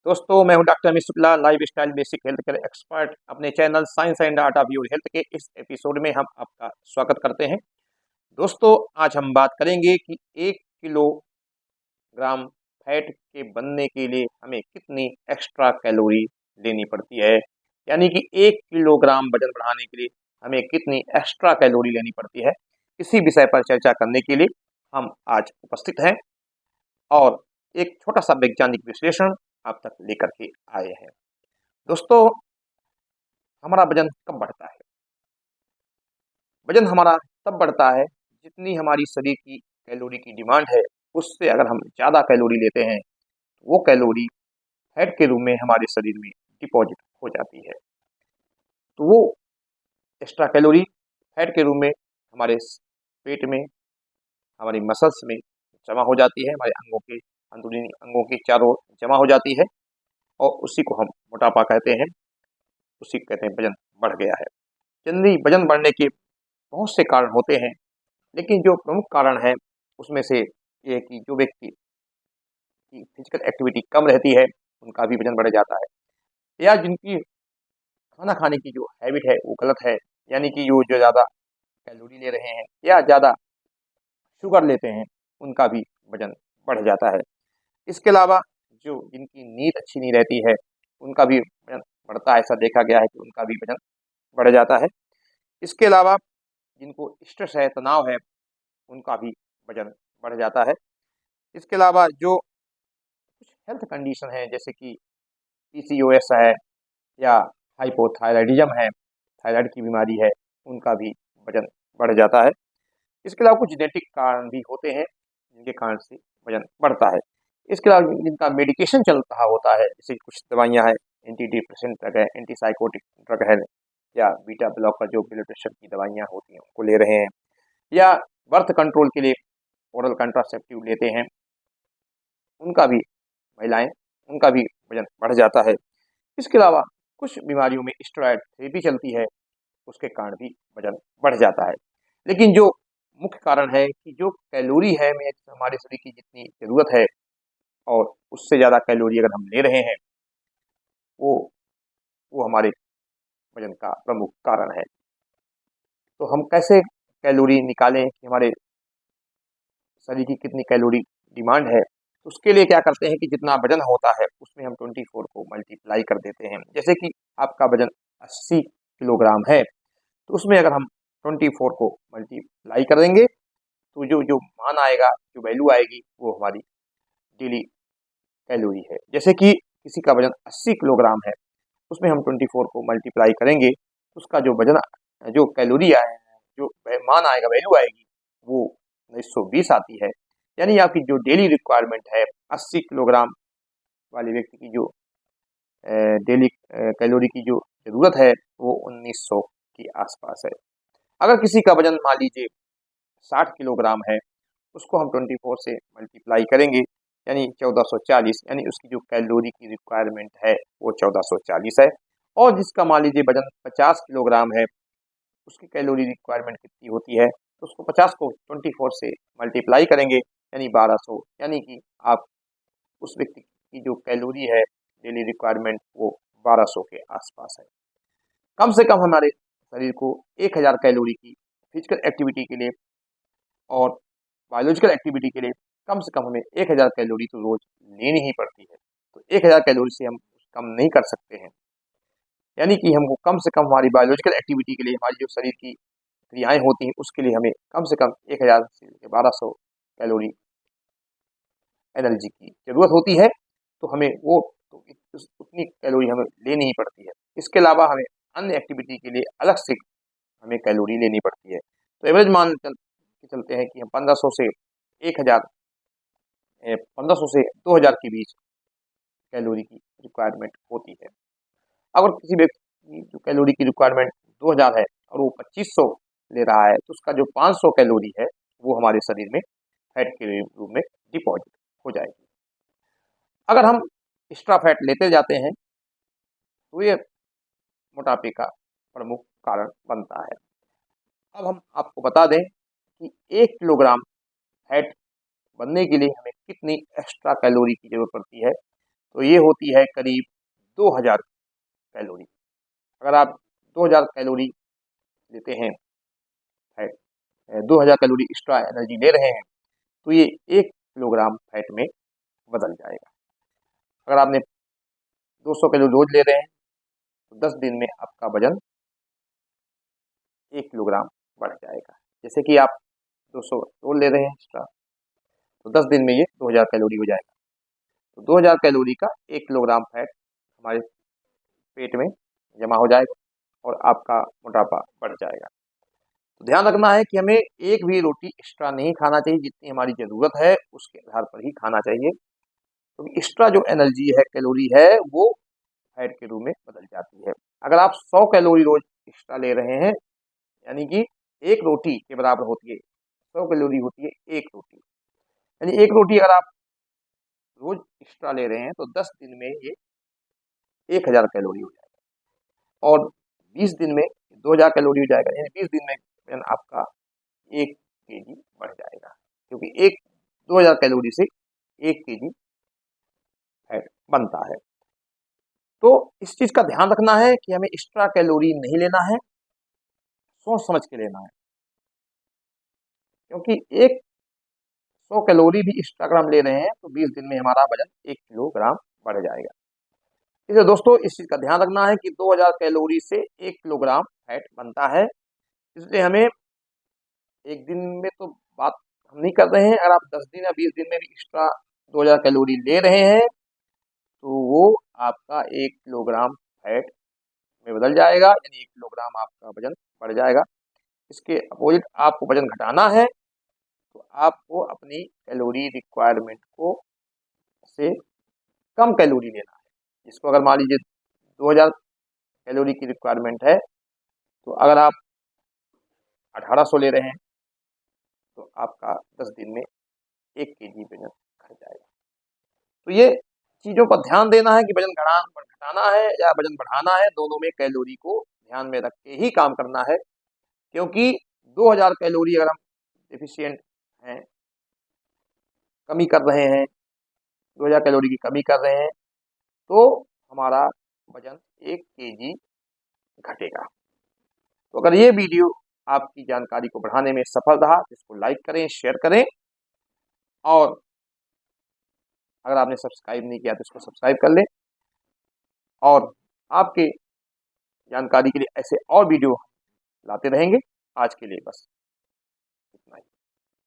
दोस्तों मैं हूं doctor Amit Shukla, lifestyle basic health care expert. अपने channel science and art of your health के इस एपिसोड में हम आपका स्वागत करते हैं। दोस्तों आज हम बात करेंगे कि 1 किलोग्राम फैट के बनने के लिए हमें कितनी एक्स्ट्रा कैलोरी लेनी पड़ती है, यानी कि 1 किलोग्राम वजन बढ़ाने के लिए हमें कितनी एक्स्ट्रा कैलोरी लेनी पड़ती है। इसी विषय पर चर्चा करने के लिए हम आज उपस्थित हैं और एक छोटा सा वैज्ञानिक विश्लेषण आप तक लेकर के आए हैं। दोस्तों हमारा वजन कब बढ़ता है? वजन हमारा तब बढ़ता है जितनी हमारी शरीर की कैलोरी की डिमांड है, उससे अगर हम ज़्यादा कैलोरी लेते हैं तो वो कैलोरी फैट के रूप में हमारे शरीर में डिपॉजिट हो जाती है। तो वो एक्स्ट्रा कैलोरी फैट के रूप में हमारे पेट में, हमारी मसल्स में जमा हो जाती है, हमारे अंगों के अंदरूनी अंगों के चारों ओर जमा हो जाती है और उसी को हम मोटापा कहते हैं, उसी को कहते हैं वजन बढ़ गया है। जनरली वजन बढ़ने के बहुत से कारण होते हैं, लेकिन जो प्रमुख कारण है उसमें से ये है कि जो व्यक्ति की फिजिकल एक्टिविटी कम रहती है उनका भी वजन बढ़ जाता है, या जिनकी खाना खाने की जो हैबिट है वो गलत है, यानी कि जो ज़्यादा कैलोरी ले रहे हैं या ज़्यादा शुगर लेते हैं उनका भी वजन बढ़ जाता है। इसके अलावा जो जिनकी नींद अच्छी नहीं रहती है उनका भी वजन बढ़ता है, ऐसा देखा गया है कि उनका भी वजन बढ़ जाता है। इसके अलावा जिनको स्ट्रेस है, तनाव है, उनका भी वजन बढ़ जाता है। इसके अलावा जो कुछ हेल्थ कंडीशन है जैसे कि पीसीओएस है या हाइपोथायराइडिज्म है, थायराइड की बीमारी है, उनका भी वजन बढ़ जाता है। इसके अलावा कुछ जेनेटिक कारण भी होते हैं जिनके कारण से वजन बढ़ता है। इसके अलावा जिनका मेडिकेशन चल रहा होता है, जैसे कुछ दवाइयाँ हैं, एंटी डिप्रेसेंट ड्रग है, एंटीसाइकोटिक ड्रग है, या बीटा ब्लॉकर जो ब्लड प्रेशर की दवाइयाँ होती हैं उनको ले रहे हैं, या बर्थ कंट्रोल के लिए ओरल कंट्रासेप्टिव लेते हैं, उनका भी महिलाएं उनका भी वजन बढ़ जाता है। इसके अलावा कुछ बीमारियों में स्टेरॉयड थेरेपी चलती है, उसके कारण भी वजन बढ़ जाता है। लेकिन जो मुख्य कारण है कि जो कैलोरी है में हमारे शरीर की जितनी ज़रूरत है और उससे ज़्यादा कैलोरी अगर हम ले रहे हैं, वो वो हमारे वजन का प्रमुख कारण है। तो हम कैसे कैलोरी निकालें कि हमारे शरीर की कितनी कैलोरी डिमांड है? तो उसके लिए क्या करते हैं कि जितना वजन होता है उसमें हम 24 को मल्टीप्लाई कर देते हैं। जैसे कि आपका वजन 80 किलोग्राम है, तो उसमें अगर हम 24 को मल्टीप्लाई कर देंगे तो जो जो मान आएगा, जो वैल्यू आएगी, वो हमारी डेली कैलोरी है। जैसे कि किसी का वजन 80 किलोग्राम है, उसमें हम 24 को मल्टीप्लाई करेंगे तो उसका जो वजन, जो कैलोरी आए, जो मान आएगा, वैल्यू आएगी, वो 1920 आती है। यानी आपकी जो डेली रिक्वायरमेंट है 80 किलोग्राम वाले व्यक्ति की जो डेली कैलोरी की जो ज़रूरत है वो 1900 के आसपास है। अगर किसी का वजन मान लीजिए 60 किलोग्राम है, उसको हम 24 से मल्टीप्लाई करेंगे, यानी 1440, यानी उसकी जो कैलोरी की रिक्वायरमेंट है वो 1440 है। और जिसका मान लीजिए वजन 50 किलोग्राम है, उसकी कैलोरी रिक्वायरमेंट कितनी होती है, तो उसको 50 को 24 से मल्टीप्लाई करेंगे, यानी 1200, यानी कि आप उस व्यक्ति की जो कैलोरी है डेली रिक्वायरमेंट वो 1200 के आसपास है। कम से कम हमारे शरीर को 1000 कैलोरी की फिजिकल एक्टिविटी के लिए और बायोलॉजिकल एक्टिविटी के लिए कम से कम हमें 1000 कैलोरी तो रोज लेनी ही पड़ती है। तो 1000 कैलोरी से हम कम नहीं कर सकते हैं, यानी कि हमको कम से कम हमारी बायोलॉजिकल एक्टिविटी के लिए, हमारी जो शरीर की क्रियाएं होती हैं उसके लिए हमें कम से कम 1000 से 1200 कैलोरी एनर्जी की ज़रूरत होती है। तो हमें वो तो उतनी कैलोरी हमें लेनी ही पड़ती है। इसके अलावा हमें अन्य एक्टिविटी के लिए अलग से हमें कैलोरी लेनी पड़ती है। तो एवरेज चलते हैं कि हम 1500 से 1000, 1500 से 2000 के बीच कैलोरी की रिक्वायरमेंट होती है। अगर किसी व्यक्ति की जो कैलोरी की रिक्वायरमेंट 2000 है और वो 2500 ले रहा है, तो उसका जो 500 कैलोरी है वो हमारे शरीर में फैट के रूप में डिपॉजिट हो जाएगी। अगर हम एक्स्ट्रा फैट लेते जाते हैं तो ये मोटापे का प्रमुख कारण बनता है। अब हम आपको बता दें कि 1 किलोग्राम फैट बनने के लिए हमें कितनी एक्स्ट्रा कैलोरी की जरूरत पड़ती है। तो ये होती है करीब 2000 कैलोरी। अगर आप 2000 कैलोरी लेते हैं, 2000 कैलोरी एक्स्ट्रा एनर्जी ले रहे हैं, तो ये 1 किलोग्राम फैट में बदल जाएगा। अगर आपने 200 कैलोरी रोज ले रहे हैं तो 10 दिन में आपका वजन 1 किलोग्राम बढ़ जाएगा। जैसे कि आप 200 रोज ले रहे हैं एक्स्ट्रा, तो 10 दिन में ये 2000 कैलोरी हो जाएगा। तो 2000 कैलोरी का 1 किलोग्राम फैट हमारे पेट में जमा हो जाएगा और आपका मोटापा बढ़ जाएगा। तो ध्यान रखना है कि हमें एक भी रोटी एक्स्ट्रा नहीं खाना चाहिए, जितनी हमारी ज़रूरत है उसके आधार पर ही खाना चाहिए, क्योंकि एक्स्ट्रा जो एनर्जी है, कैलोरी है, वो फैट के रूप में बदल जाती है। अगर आप 100 कैलोरी रोज एक्स्ट्रा ले रहे हैं, यानी कि एक रोटी के बराबर होती है 100 कैलोरी होती है एक रोटी, यानी एक रोटी अगर आप रोज एक्स्ट्रा ले रहे हैं तो 10 दिन में ये 1000 कैलोरी हो जाएगा और 20 दिन में 2000 कैलोरी हो जाएगा, यानी 20 दिन में वजन आपका 1 केजी बढ़ जाएगा, क्योंकि 2000 कैलोरी से 1 केजी फैट बनता है। तो इस चीज़ का ध्यान रखना है कि हमें एक्स्ट्रा कैलोरी नहीं लेना है, सोच समझ के लेना है, क्योंकि 100 कैलोरी भी एक्स्ट्रा अगर हम ले रहे हैं तो 20 दिन में हमारा वजन 1 किलोग्राम बढ़ जाएगा। इसलिए दोस्तों इस चीज़ का ध्यान रखना है कि 2000 कैलोरी से 1 किलोग्राम फैट बनता है। इसलिए हमें एक दिन में तो बात हम नहीं कर रहे हैं, अगर आप 10 दिन या 20 दिन में भी एक्स्ट्रा 2000 कैलोरी ले रहे हैं तो वो आपका 1 किलोग्राम फैट में बदल जाएगा, यानी 1 किलोग्राम आपका वजन बढ़ जाएगा। इसके अपोजिट आपको वजन घटाना है तो आपको अपनी कैलोरी रिक्वायरमेंट को से कम कैलोरी लेना है। जिसको अगर मान लीजिए 2000 कैलोरी की रिक्वायरमेंट है, तो अगर आप 1800 ले रहे हैं तो आपका 10 दिन में 1 केजी वजन घट जाएगा। तो ये चीज़ों पर ध्यान देना है कि वजन घटाना है या वजन बढ़ाना है, दोनों में कैलोरी को ध्यान में रख के ही काम करना है, क्योंकि 2000 कैलोरी अगर हम डिफिशियंट हैं, कमी कर रहे हैं, 2000 कैलोरी की कमी कर रहे हैं, तो हमारा वजन 1 केजी घटेगा। तो अगर ये वीडियो आपकी जानकारी को बढ़ाने में सफल रहा तो इसको लाइक करें, शेयर करें, और अगर आपने सब्सक्राइब नहीं किया तो इसको सब्सक्राइब कर लें। और आपके जानकारी के लिए ऐसे और वीडियो लाते रहेंगे। आज के लिए बस इतना ही।